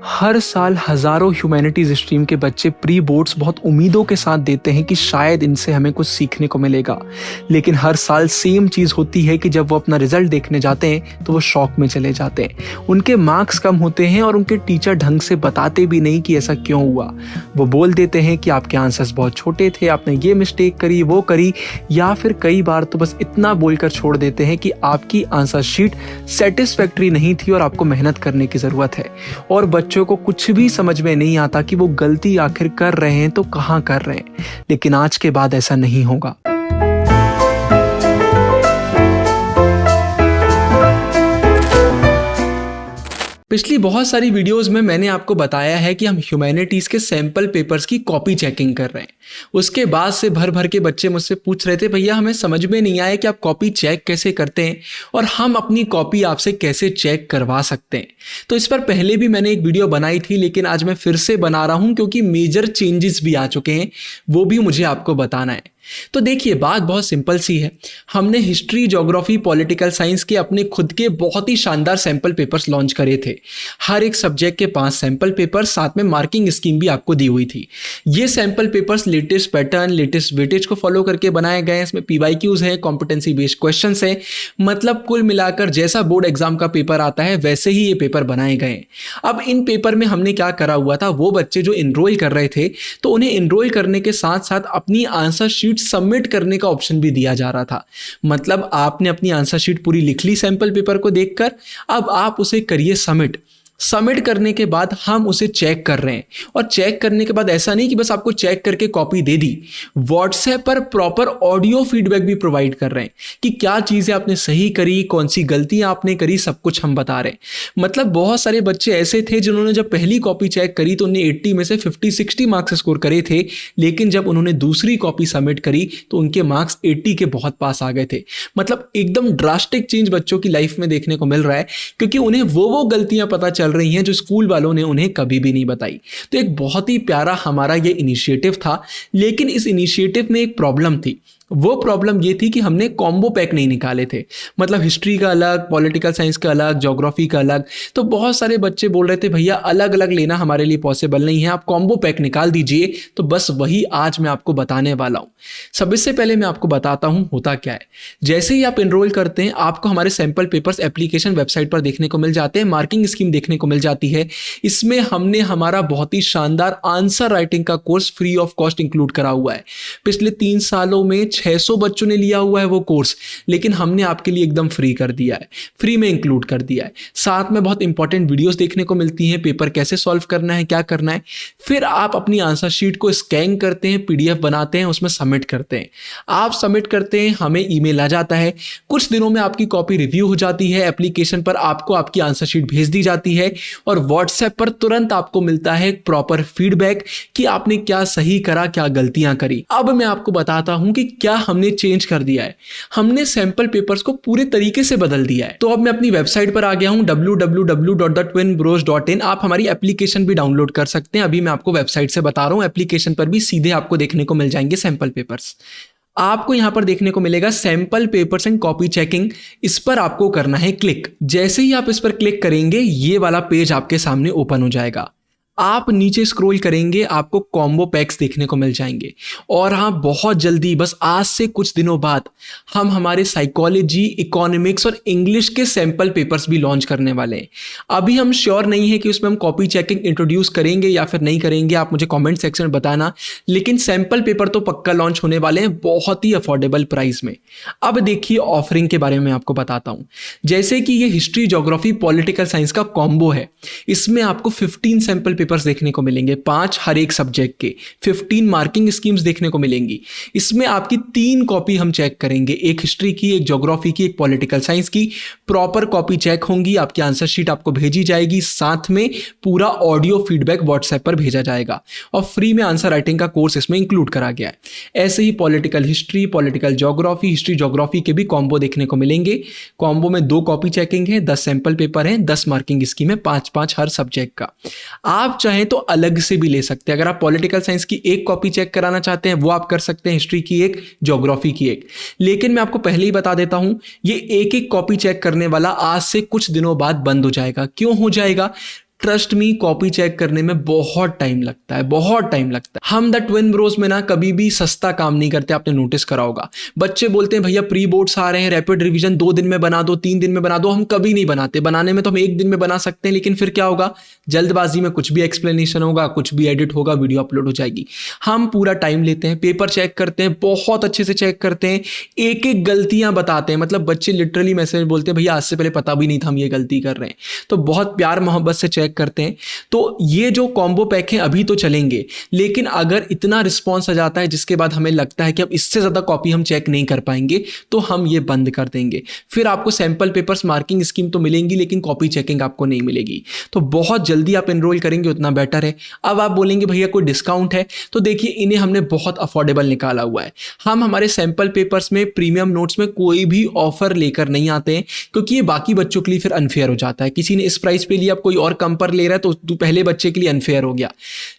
हर साल हजारों humanities stream के बच्चे प्री बोर्ड्स बहुत उम्मीदों के साथ देते हैं कि शायद इनसे हमें कुछ सीखने को मिलेगा, लेकिन हर साल सेम चीज़ होती है कि जब वो अपना रिजल्ट देखने जाते हैं तो वो शॉक में चले जाते हैं। उनके मार्क्स कम होते हैं और उनके टीचर ढंग से बताते भी नहीं कि ऐसा क्यों हुआ। वो बोल देते हैं कि आपके आंसर्स बहुत छोटे थे, आपने ये मिस्टेक करी, वो करी, या फिर कई बार तो बस इतना बोलकर छोड़ देते हैं कि आपकी आंसर शीट सेटिस्फैक्ट्री नहीं थी और आपको मेहनत करने की ज़रूरत है। और बच्चों को कुछ भी समझ में नहीं आता कि वो गलती आखिर कर रहे हैं तो कहाँ कर रहे हैं। लेकिन आज के बाद ऐसा नहीं होगा। पिछली बहुत सारी वीडियोस में मैंने आपको बताया है कि हम ह्यूमैनिटीज़ के सैंपल पेपर्स की कॉपी चेकिंग कर रहे हैं। उसके बाद से भर भर के बच्चे मुझसे पूछ रहे थे, भैया हमें समझ में नहीं आया कि आप कॉपी चेक कैसे करते हैं और हम अपनी कॉपी आपसे कैसे चेक करवा सकते हैं। तो इस पर पहले भी मैंने एक वीडियो बनाई थी, लेकिन आज मैं फिर से बना रहा हूँ क्योंकि मेजर चेंजेस भी आ चुके हैं, वो भी मुझे आपको बताना है। तो देखिए, बात बहुत सिंपल सी है। हमने हिस्ट्री, ज्योग्राफी, पॉलिटिकल साइंस के अपने खुद के बहुत ही शानदार सैंपल पेपर्स लॉन्च करे थे। हर एक सब्जेक्ट के 5 सैंपल पेपर, साथ में मार्किंग स्कीम भी आपको दी हुई थी। ये sample papers latest pattern, latest weightage को फॉलो करके बनाए गए हैं। इसमें PYQs है, कॉम्पिटेंसी बेस्ड क्वेश्चंस है। मतलब कुल मिलाकर जैसा बोर्ड एग्जाम का पेपर आता है वैसे ही ये पेपर बनाए गए हैं। अब इन पेपर में हमने क्या करा हुआ था, वो बच्चे जो इनरोल कर रहे थे तो उन्हें इनरोल करने के साथ साथ अपनी आंसर शीट सबमिट करने का ऑप्शन भी दिया जा रहा था। मतलब आपने अपनी आंसर शीट पूरी लिख ली सैंपल पेपर को देखकर, अब आप उसे करिए सबमिट करने के बाद हम उसे चेक कर रहे हैं। और चेक करने के बाद ऐसा नहीं कि बस आपको चेक करके कॉपी दे दी, व्हाट्सएप पर प्रॉपर ऑडियो फीडबैक भी प्रोवाइड कर रहे हैं कि क्या चीज़ें आपने सही करी, कौन सी गलतियां आपने करी, सब कुछ हम बता रहे हैं। मतलब बहुत सारे बच्चे ऐसे थे जिन्होंने जब पहली कॉपी चेक करी तो उन्हें 80 में से 50-60 मार्क्स स्कोर करे थे, लेकिन जब उन्होंने दूसरी कॉपी सबमिट करी तो उनके मार्क्स 80 के बहुत पास आ गए थे। मतलब एकदम ड्रास्टिक चेंज बच्चों की लाइफ में देखने को मिल रहा है, क्योंकि उन्हें वो गलतियां पता चल रही हैं जो स्कूल वालों ने उन्हें कभी भी नहीं बताई। तो एक बहुत ही प्यारा हमारा ये इनिशिएटिव था, लेकिन इस इनिशिएटिव में एक प्रॉब्लम थी। वो प्रॉब्लम ये थी कि हमने कॉम्बो पैक नहीं निकाले थे। मतलब हिस्ट्री का अलग, पॉलिटिकल साइंस का अलग, ज्योग्राफी का अलग। तो बहुत सारे बच्चे बोल रहे थे, भैया अलग अलग लेना हमारे लिए पॉसिबल नहीं है, आप कॉम्बो पैक निकाल दीजिए। तो बस वही आज मैं आपको बताने वाला हूँ। सबसे पहले मैं आपको बताता हूँ होता क्या है। जैसे ही आप एनरोल करते हैं, आपको हमारे सैंपल पेपर्स एप्लीकेशन वेबसाइट पर देखने को मिल जाते हैं, मार्किंग स्कीम देखने को मिल जाती है। इसमें हमने हमारा बहुत ही शानदार आंसर राइटिंग का course free of cost include करा हुआ है। पिछले 3 सालों में 600 बच्चों ने लिया हुआ है वो कोर्स, लेकिन हमने आपके लिए एकदम फ्री कर दिया है, फ्री में इंक्लूड कर दिया है। साथ में बहुत इंपॉर्टेंट वीडियोस देखने को मिलती हैं, पेपर कैसे सॉल्व करना है, क्या करना है। फिर आप अपनी आंसर शीट को स्कैन करते हैं, PDF बनाते हैं, उसमें सबमिट करते हैं। आप सबमिट करते हैं, हमें ईमेल आ जाता है। कुछ दिनों में आपकी कॉपी रिव्यू हो जाती है, एप्लीकेशन पर आपको आपकी आंसर शीट भेज दी जाती है और व्हाट्सएप पर तुरंत आपको मिलता है प्रॉपर फीडबैक कि आपने क्या सही करा, क्या गलतियां करी। अब मैं आपको बताता हूं कि क्या हमने चेंज कर दिया है। हमने सैंपल पेपर्स को पूरे तरीके से बदल दिया है। तो अब मैं अपनी वेबसाइट पर आ गया हूं, www.twinbros.in। आप हमारी एप्लीकेशन भी डाउनलोड कर सकते हैं। अभी मैं आपको वेबसाइट से बता रहा हूं, एप्लीकेशन पर भी सीधे आपको देखने को मिल जाएंगे सैंपल पेपर्स। आपको यहां पर देखने को मिलेगा sample papers and copy checking. इस पर आपको करना है क्लिक। जैसे ही आप इस पर क्लिक करेंगे, ये वाला पेज आपके सामने ओपन हो जाएगा। आप नीचे स्क्रॉल करेंगे, आपको कॉम्बो पैक्स देखने को मिल जाएंगे। और हाँ, बहुत जल्दी, बस आज से कुछ दिनों बाद हम हमारे साइकोलॉजी, इकोनॉमिक्स और इंग्लिश के सैंपल पेपर्स भी लॉन्च करने वाले हैं। अभी हम श्योर नहीं है कि उसमें हम कॉपी चेकिंग इंट्रोड्यूस करेंगे या फिर नहीं करेंगे, आप मुझे कमेंट सेक्शन में बताना। लेकिन सैंपल पेपर तो पक्का लॉन्च होने वाले हैं, बहुत ही अफोर्डेबल प्राइस में। अब देखिए, ऑफरिंग के बारे में आपको बताता हूँ। जैसे कि ये हिस्ट्री, ज्योग्राफी, पॉलिटिकल साइंस का कॉम्बो है। इसमें आपको 15 सैंपल पेपर्स देखने को मिलेंगे, 5 हर एक सब्जेक्ट के, 15 मार्किंग स्कीम्स देखने को मिलेंगी। इसमें आपकी 3 कॉपी हम चेक करेंगे, एक हिस्ट्री की, एक ज्योग्राफी की, एक पॉलिटिकल साइंस की। प्रॉपर कॉपी चेक होंगी, आपकी आंसर शीट आपको भेजी जाएगी, साथ में पूरा ऑडियो फीडबैक व्हाट्सएप पर भेजा जाएगा और फ्री में आंसर राइटिंग का कोर्स इसमें इंक्लूड करा गया है। ऐसे ही political history, political geography, history geography के भी कॉम्बो देखने को मिलेंगे। कॉम्बो में 2 कॉपी चेकिंग है, 10 सैंपल पेपर है, 10 मार्किंग स्कीम है, 5-5 हर सब्जेक्ट का। आप चाहें तो अलग से भी ले सकते हैं। अगर आप पॉलिटिकल साइंस की 1 कॉपी चेक कराना चाहते हैं, वो आप कर सकते हैं, हिस्ट्री की 1, ज्योग्राफी की 1। लेकिन मैं आपको पहले ही बता देता हूं, ये एक एक कॉपी चेक करने वाला आज से कुछ दिनों बाद बंद हो जाएगा। क्यों हो जाएगा? ट्रस्ट मी, कॉपी चेक करने में बहुत टाइम लगता है, बहुत टाइम लगता है। हम द ट्विन ब्रोस में ना कभी भी सस्ता काम नहीं करते, आपने नोटिस करा होगा। बच्चे बोलते हैं भैया प्री बोर्ड्स आ रहे हैं, रैपिड रिवीजन 2 दिन में बना दो, 3 दिन में बना दो। हम कभी नहीं बनाते। बनाने में तो हम 1 दिन में बना सकते हैं, लेकिन फिर क्या होगा, जल्दबाजी में कुछ भी एक्सप्लेनेशन होगा, कुछ भी एडिट होगा, वीडियो अपलोड हो जाएगी। हम पूरा टाइम लेते हैं, पेपर चेक करते हैं, बहुत अच्छे से चेक करते हैं, एक एक गलतियां बताते हैं। मतलब बच्चे लिटरली मैसेज बोलते हैं भैया आज से पहले पता भी नहीं था हम ये गलती कर रहे हैं। तो बहुत प्यार मोहब्बत से चेक करते हैं। तो ये जो कॉम्बो पैक है अभी तो चलेंगे, लेकिन अगर इतना रिस्पॉन्स आ जाता है जिसके बाद हमें लगता है कि अब इससे ज़्यादा कॉपी हम चेक नहीं कर पाएंगे, तो हम ये बंद कर देंगे। फिर आपको सैंपल पेपर्स मार्किंग स्कीम तो मिलेंगी, लेकिन कॉपी चेकिंग आपको नहीं मिलेगी। तो बहुत जल्दी आप एनरोल करेंगे उतना बेटर है। अब आप बोलेंगे भैया कोई डिस्काउंट है, तो देखिए इन्हें हमने बहुत अफोर्डेबल निकाला हुआ है। हम हमारे सैंपल पेपर्स में, प्रीमियम नोट्स में कोई भी ऑफर लेकर नहीं आते हैं, क्योंकि ये बाकी बच्चों के लिए फिर अनफेयर हो जाता है। किसी ने इस प्राइस पे लिया, अब कोई और कम पर ले रहा है, तो पहले बच्चे के लिए अनफेयर हो गया।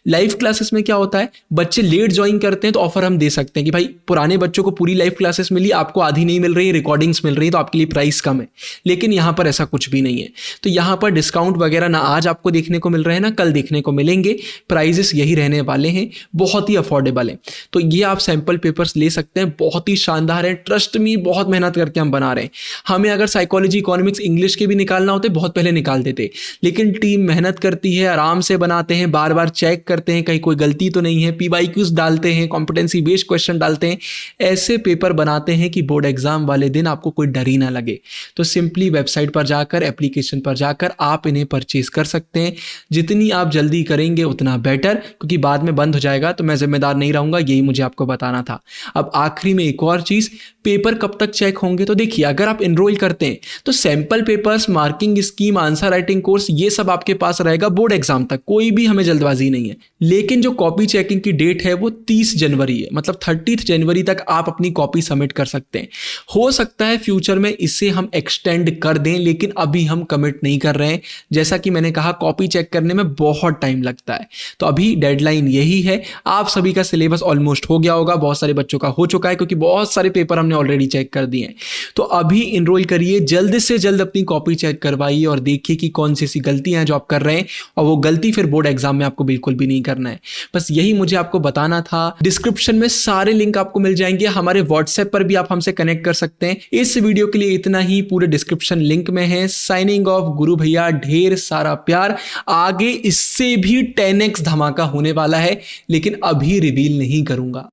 लाइव क्लासेस में क्या होता है, बच्चे लेट ज्वाइन करते हैं तो ऑफर हम दे सकते हैं कि भाई पुराने बच्चों को पूरी लाइव क्लासेस मिली, आपको आधी नहीं मिल रही, रिकॉर्डिंग्स मिल रही है, तो आपके लिए प्राइस कम है। लेकिन यहां पर ऐसा कुछ भी नहीं है। तो यहां पर डिस्काउंट वगैरह ना आज आपको देखने को मिल रहे हैं, ना कल देखने को मिलेंगे। प्राइजेस यही रहने वाले हैं, बहुत ही अफोर्डेबल है। तो ये आप सैंपल पेपर्स ले सकते हैं, बहुत ही शानदार है। ट्रस्ट मी, बहुत मेहनत करके हम बना रहे हैं। हमें अगर साइकोलॉजी, इकोनॉमिक्स, इंग्लिश के भी निकालना होते बहुत पहले निकाल देते, लेकिन टीम मेहनत करती है, आराम से बनाते हैं, बार बार चेक करते हैं कहीं कोई गलती तो नहीं है, PYQs डालते हैं, कॉम्पिटेंसी बेस्ड क्वेश्चन डालते हैं। ऐसे पेपर बनाते हैं कि बोर्ड एग्जाम वाले दिन आपको कोई डर ही ना लगे। तो सिंपली वेबसाइट पर जाकर, एप्लीकेशन पर जाकर आप इन्हें परचेज कर सकते हैं। जितनी आप जल्दी करेंगे उतना बेटर, क्योंकि बाद में बंद हो जाएगा तो मैं जिम्मेदार नहीं रहूंगा। यही मुझे आपको बताना था। अब आखिरी में एक और चीज, पेपर कब तक चेक होंगे, तो देखिए अगर आप एनरोल करते हैं तो sample papers, marking scheme, answer writing course, ये सब आपके पास रहेगा बोर्ड एग्जाम तक। कोई भी हमें जल्दबाजी नहीं है। लेकिन जो कॉपी चेकिंग की डेट है वो 30 जनवरी है, मतलब 30 जनवरी तक आप अपनी कॉपी सबमिट कर सकते हैं। हो सकता है फ्यूचर में इसे हम एक्सटेंड कर दें, लेकिन अभी हम कमिट नहीं कर रहे हैं। जैसा कि मैंने कहा, कॉपी चेक करने में बहुत टाइम लगता है। तो अभी डेडलाइन यही है। आप सभी का सिलेबस ऑलमोस्ट हो गया होगा, बहुत सारे बच्चों का हो चुका है, क्योंकि बहुत सारे पेपर हमने ऑलरेडी चेक कर दिए हैं। तो अभी इनरोल करिए, जल्द से जल्द अपनी कॉपी चेक करवाइए और देखिए कि कौन सी ऐसी गलतियां हैं जो आप कर रहे हैं, और वो गलती फिर बोर्ड एग्जाम में आपको बिल्कुल भी नहीं करना है। बस यही मुझे आपको बताना था। डिस्क्रिप्शन में सारे लिंक आपको मिल जाएंगे। हमारे व्हाट्सएप पर भी आप हमसे कनेक्ट कर सकते हैं। इस वीडियो के लिए इतना ही, पूरे डिस्क्रिप्शन लिंक में है। साइनिंग ऑफ, गुरु भैया, ढेर सारा प्यार। आगे इससे भी 10x धमाका होने वाला है, लेकिन अभी रिवील नहीं करूंगा।